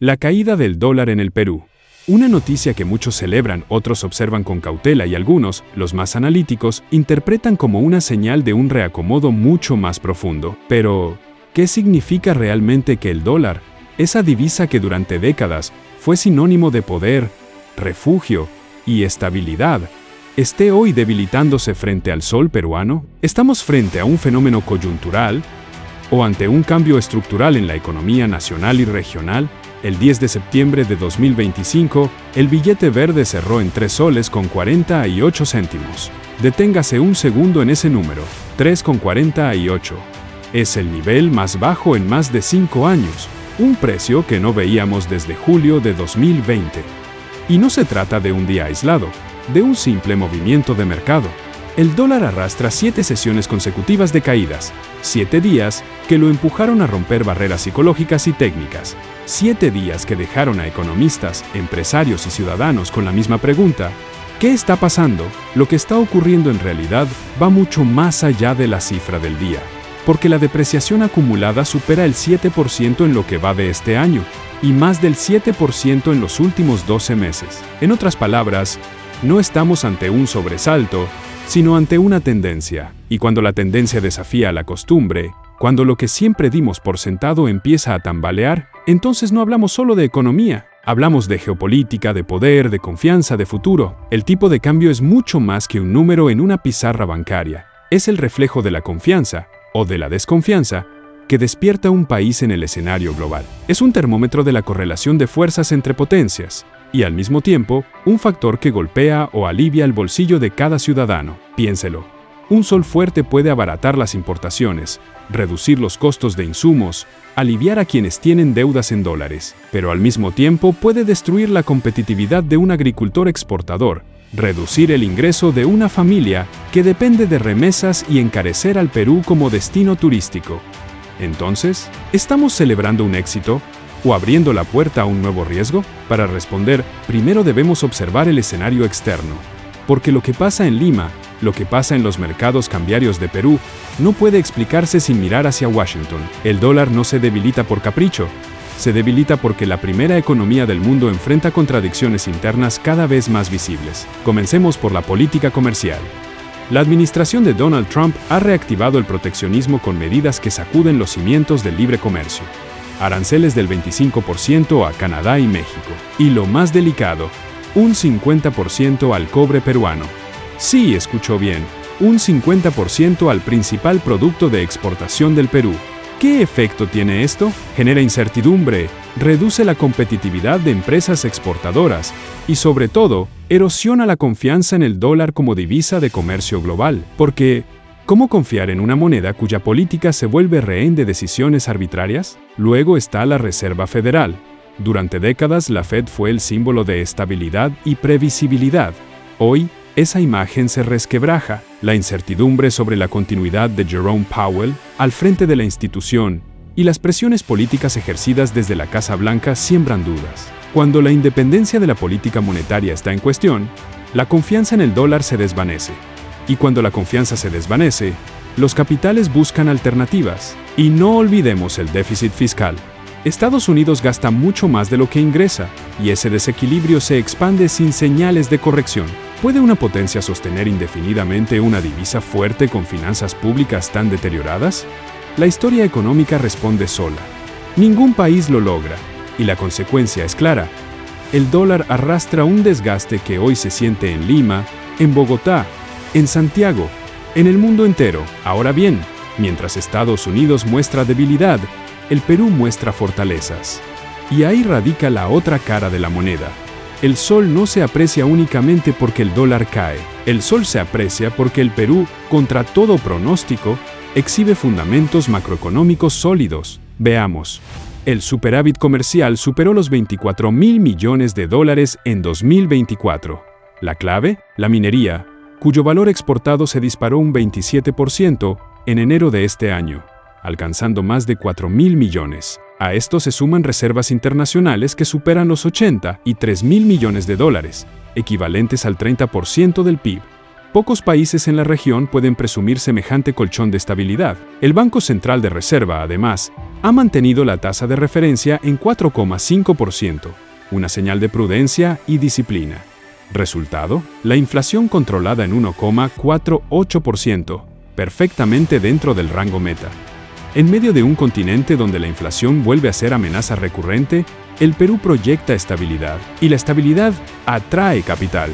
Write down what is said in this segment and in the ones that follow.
La caída del dólar en el Perú. Una noticia que muchos celebran, otros observan con cautela y algunos, los más analíticos, interpretan como una señal de un reacomodo mucho más profundo. Pero, ¿qué significa realmente que el dólar, esa divisa que durante décadas fue sinónimo de poder, refugio y estabilidad, esté hoy debilitándose frente al sol peruano? ¿Estamos frente a un fenómeno coyuntural o ante un cambio estructural en la economía nacional y regional? El 10 de septiembre de 2025, el billete verde cerró en 3 soles con 48 céntimos. Deténgase un segundo en ese número, 3,48. Es el nivel más bajo en más de 5 años, un precio que no veíamos desde julio de 2020. Y no se trata de un día aislado, de un simple movimiento de mercado. El dólar arrastra 7 sesiones consecutivas de caídas, 7 días que lo empujaron a romper barreras psicológicas y técnicas, 7 días que dejaron a economistas, empresarios y ciudadanos con la misma pregunta: ¿qué está pasando? Lo que está ocurriendo en realidad va mucho más allá de la cifra del día, porque la depreciación acumulada supera el 7% en lo que va de este año, y más del 7% en los últimos 12 meses. En otras palabras, no estamos ante un sobresalto, sino ante una tendencia. Y cuando la tendencia desafía la costumbre, cuando lo que siempre dimos por sentado empieza a tambalear, entonces no hablamos solo de economía, hablamos de geopolítica, de poder, de confianza, de futuro. El tipo de cambio es mucho más que un número en una pizarra bancaria. Es el reflejo de la confianza, o de la desconfianza, que despierta un país en el escenario global. Es un termómetro de la correlación de fuerzas entre potencias, y al mismo tiempo, un factor que golpea o alivia el bolsillo de cada ciudadano. Piénselo. Un sol fuerte puede abaratar las importaciones, reducir los costos de insumos, aliviar a quienes tienen deudas en dólares, pero al mismo tiempo puede destruir la competitividad de un agricultor exportador, reducir el ingreso de una familia que depende de remesas y encarecer al Perú como destino turístico. Entonces, ¿estamos celebrando un éxito o abriendo la puerta a un nuevo riesgo? Para responder, primero debemos observar el escenario externo, porque lo que pasa en Lima, lo que pasa en los mercados cambiarios de Perú, no puede explicarse sin mirar hacia Washington. El dólar no se debilita por capricho, se debilita porque la primera economía del mundo enfrenta contradicciones internas cada vez más visibles. Comencemos por la política comercial. La administración de Donald Trump ha reactivado el proteccionismo con medidas que sacuden los cimientos del libre comercio. Aranceles del 25% a Canadá y México. Y lo más delicado, un 50% al cobre peruano. Sí, escuchó bien, un 50% al principal producto de exportación del Perú. ¿Qué efecto tiene esto? Genera incertidumbre, reduce la competitividad de empresas exportadoras y, sobre todo, erosiona la confianza en el dólar como divisa de comercio global. Porque, ¿cómo confiar en una moneda cuya política se vuelve rehén de decisiones arbitrarias? Luego está la Reserva Federal. Durante décadas, la Fed fue el símbolo de estabilidad y previsibilidad. Hoy, esa imagen se resquebraja. La incertidumbre sobre la continuidad de Jerome Powell al frente de la institución y las presiones políticas ejercidas desde la Casa Blanca siembran dudas. Cuando la independencia de la política monetaria está en cuestión, la confianza en el dólar se desvanece. Y cuando la confianza se desvanece, los capitales buscan alternativas. Y no olvidemos el déficit fiscal. Estados Unidos gasta mucho más de lo que ingresa, y ese desequilibrio se expande sin señales de corrección. ¿Puede una potencia sostener indefinidamente una divisa fuerte con finanzas públicas tan deterioradas? La historia económica responde sola. Ningún país lo logra, y la consecuencia es clara. El dólar arrastra un desgaste que hoy se siente en Lima, en Bogotá, en Santiago, en el mundo entero. Ahora bien, mientras Estados Unidos muestra debilidad, el Perú muestra fortalezas. Y ahí radica la otra cara de la moneda. El sol no se aprecia únicamente porque el dólar cae. El sol se aprecia porque el Perú, contra todo pronóstico, exhibe fundamentos macroeconómicos sólidos. Veamos. El superávit comercial superó los 24.000 millones de dólares en 2024. La clave, la minería, cuyo valor exportado se disparó un 27% en enero de este año, alcanzando más de 4.000 millones. A esto se suman reservas internacionales que superan los 83.000 millones de dólares, equivalentes al 30% del PIB. Pocos países en la región pueden presumir semejante colchón de estabilidad. El Banco Central de Reserva, además, ha mantenido la tasa de referencia en 4,5%, una señal de prudencia y disciplina. Resultado, la inflación controlada en 1,48%, perfectamente dentro del rango meta. En medio de un continente donde la inflación vuelve a ser amenaza recurrente, el Perú proyecta estabilidad, y la estabilidad atrae capital.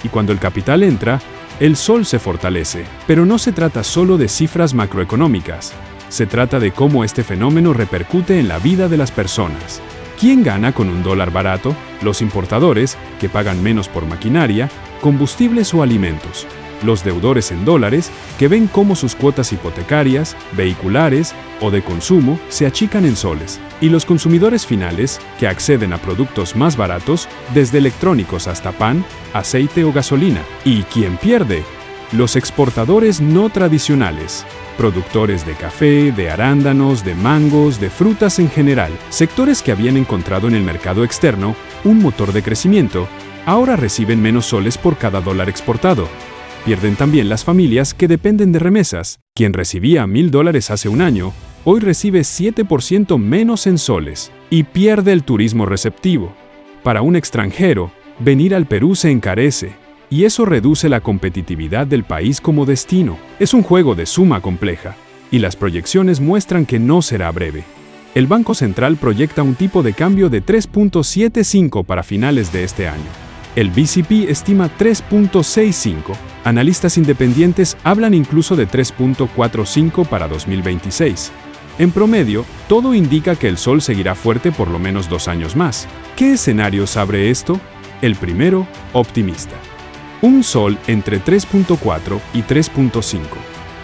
Y cuando el capital entra, el sol se fortalece. Pero no se trata solo de cifras macroeconómicas, se trata de cómo este fenómeno repercute en la vida de las personas. ¿Quién gana con un dólar barato? Los importadores, que pagan menos por maquinaria, combustibles o alimentos. Los deudores en dólares, que ven cómo sus cuotas hipotecarias, vehiculares o de consumo se achican en soles. Y los consumidores finales, que acceden a productos más baratos, desde electrónicos hasta pan, aceite o gasolina. ¿Y quién pierde? Los exportadores no tradicionales. Productores de café, de arándanos, de mangos, de frutas en general. Sectores que habían encontrado en el mercado externo un motor de crecimiento, ahora reciben menos soles por cada dólar exportado. Pierden también las familias que dependen de remesas. Quien recibía $1,000 hace un año, hoy recibe 7% menos en soles. Y pierde el turismo receptivo. Para un extranjero, venir al Perú se encarece, y eso reduce la competitividad del país como destino. Es un juego de suma compleja, y las proyecciones muestran que no será breve. El Banco Central proyecta un tipo de cambio de 3.75 para finales de este año. El BCP estima 3.65. Analistas independientes hablan incluso de 3.45 para 2026. En promedio, todo indica que el sol seguirá fuerte por lo menos 2 años más. ¿Qué escenarios abre esto? El primero, optimista. Un sol entre 3.4 y 3.5.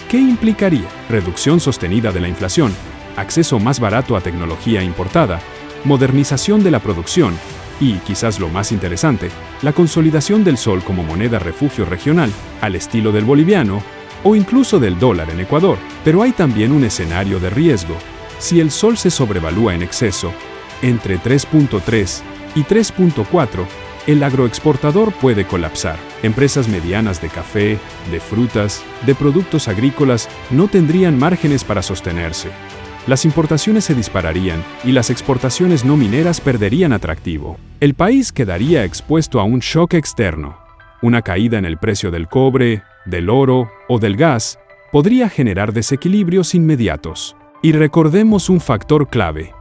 ¿Qué implicaría? Reducción sostenida de la inflación, acceso más barato a tecnología importada, modernización de la producción y, quizás lo más interesante, la consolidación del sol como moneda refugio regional, al estilo del boliviano o incluso del dólar en Ecuador. Pero hay también un escenario de riesgo. Si el sol se sobrevalúa en exceso, entre 3.3 y 3.4, el agroexportador puede colapsar. Empresas medianas de café, de frutas, de productos agrícolas no tendrían márgenes para sostenerse. Las importaciones se dispararían y las exportaciones no mineras perderían atractivo. El país quedaría expuesto a un shock externo. Una caída en el precio del cobre, del oro o del gas podría generar desequilibrios inmediatos. Y recordemos un factor clave: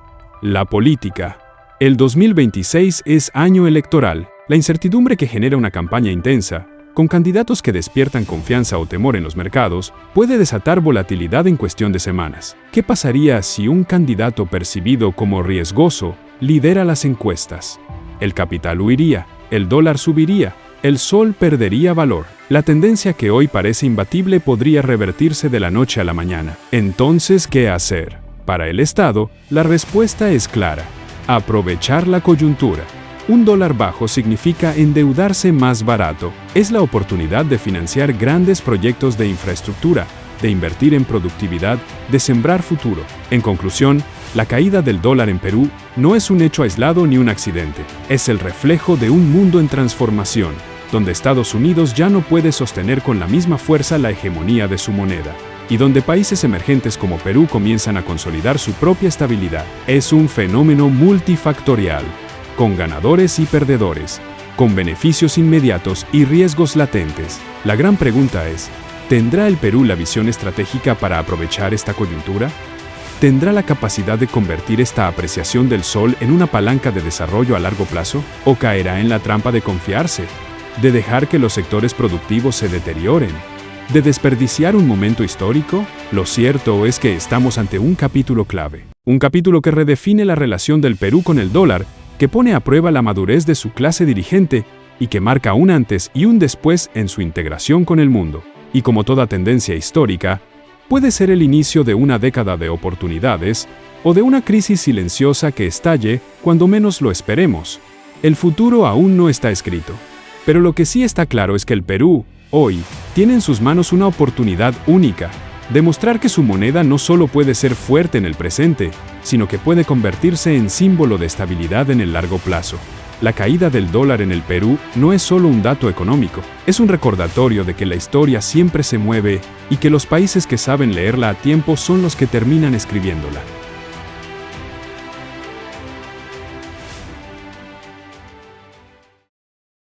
la política. El 2026 es año electoral. La incertidumbre que genera una campaña intensa, con candidatos que despiertan confianza o temor en los mercados, puede desatar volatilidad en cuestión de semanas. ¿Qué pasaría si un candidato percibido como riesgoso lidera las encuestas? El capital huiría, el dólar subiría, el sol perdería valor. La tendencia que hoy parece imbatible podría revertirse de la noche a la mañana. Entonces, ¿qué hacer? Para el Estado, la respuesta es clara: aprovechar la coyuntura. Un dólar bajo significa endeudarse más barato. Es la oportunidad de financiar grandes proyectos de infraestructura, de invertir en productividad, de sembrar futuro. En conclusión, la caída del dólar en Perú no es un hecho aislado ni un accidente. Es el reflejo de un mundo en transformación, donde Estados Unidos ya no puede sostener con la misma fuerza la hegemonía de su moneda, y donde países emergentes como Perú comienzan a consolidar su propia estabilidad. Es un fenómeno multifactorial, con ganadores y perdedores, con beneficios inmediatos y riesgos latentes. La gran pregunta es: ¿tendrá el Perú la visión estratégica para aprovechar esta coyuntura? ¿Tendrá la capacidad de convertir esta apreciación del sol en una palanca de desarrollo a largo plazo? ¿O caerá en la trampa de confiarse, de dejar que los sectores productivos se deterioren, de desperdiciar un momento histórico? Lo cierto es que estamos ante un capítulo clave. Un capítulo que redefine la relación del Perú con el dólar, que pone a prueba la madurez de su clase dirigente y que marca un antes y un después en su integración con el mundo. Y como toda tendencia histórica, puede ser el inicio de una década de oportunidades o de una crisis silenciosa que estalle cuando menos lo esperemos. El futuro aún no está escrito. Pero lo que sí está claro es que el Perú, hoy, tiene en sus manos una oportunidad única: demostrar que su moneda no solo puede ser fuerte en el presente, sino que puede convertirse en símbolo de estabilidad en el largo plazo. La caída del dólar en el Perú no es solo un dato económico, es un recordatorio de que la historia siempre se mueve y que los países que saben leerla a tiempo son los que terminan escribiéndola.